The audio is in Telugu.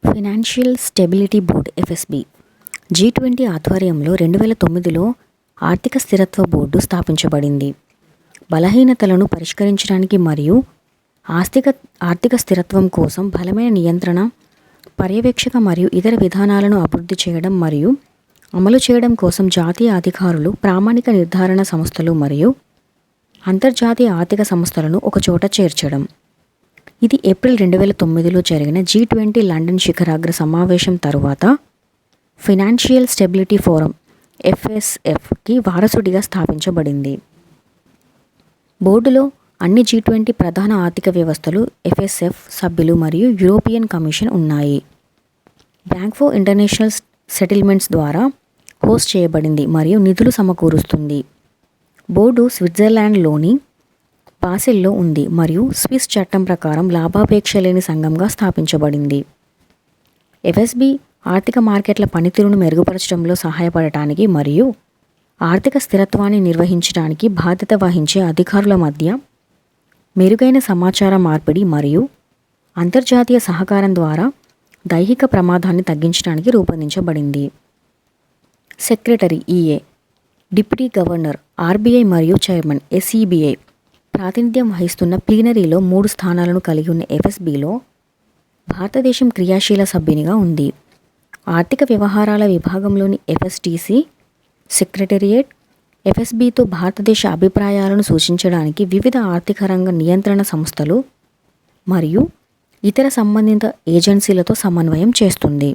Financial stability board FSB G20 ఆధ్వర్యంలో 2009లో ఆర్థిక స్థిరత్వ బోర్డు స్థాపించబడింది. బలహీనతలను పరిష్కరించడానికి మరియు ఆర్థిక స్థిరత్వం కోసం బలమైన నియంత్రణ, పర్యవేక్షక మరియు ఇతర విధానాలను అభివృద్ధి చేయడం మరియు అమలు చేయడం కోసం జాతీయ అధికారులు, ప్రామాణిక నిర్ధారణ సంస్థలు మరియు అంతర్జాతీయ ఆర్థిక సంస్థలను ఒకచోట చేర్చడం. ఇది ఏప్రిల్ 2009లో జరిగిన G20 లండన్ శిఖరాగ్ర సమావేశం తరువాత ఫైనాన్షియల్ స్టెబిలిటీ ఫోరం FSFకి వారసుడిగా స్థాపించబడింది. బోర్డులో అన్ని G20 ప్రధాన ఆర్థిక వ్యవస్థలు, FSF సభ్యులు మరియు యూరోపియన్ కమిషన్ ఉన్నాయి. బ్యాంక్ ఫర్ ఇంటర్నేషనల్ సెటిల్మెంట్స్ ద్వారా హోస్ట్ చేయబడింది మరియు నిధులు సమకూరుస్తుంది. బోర్డు స్విట్జర్లాండ్లోని బాసెల్లో ఉంది మరియు స్విస్ చట్టం ప్రకారం లాభాపేక్ష లేని సంఘంగా స్థాపించబడింది. ఎఫ్ఎస్బి ఆర్థిక మార్కెట్ల పనితీరును మెరుగుపరచడంలో సహాయపడటానికి మరియు ఆర్థిక స్థిరత్వాన్ని నిర్వహించడానికి బాధ్యత వహించే అధికారుల మధ్య మెరుగైన సమాచార మార్పిడి మరియు అంతర్జాతీయ సహకారం ద్వారా దైహిక ప్రమాదాన్ని తగ్గించడానికి రూపొందించబడింది. Secretary EA, deputy governor RBI మరియు చైర్మన్ ఎస్ఈబీఐ ప్రాతినిధ్యం వహిస్తున్న ప్లీనరీలో 3 స్థానాలను కలిగి ఉన్న ఎఫ్ఎస్బిలో భారతదేశం క్రియాశీల సభ్యునిగా ఉంది. ఆర్థిక వ్యవహారాల విభాగంలోని ఎఫ్ఎస్టీసీ సెక్రటేరియట్ ఎఫ్ఎస్బితో భారతదేశ అభిప్రాయాలను సూచించడానికి వివిధ ఆర్థిక రంగ నియంత్రణ సంస్థలు మరియు ఇతర సంబంధిత ఏజెన్సీలతో సమన్వయం చేస్తుంది.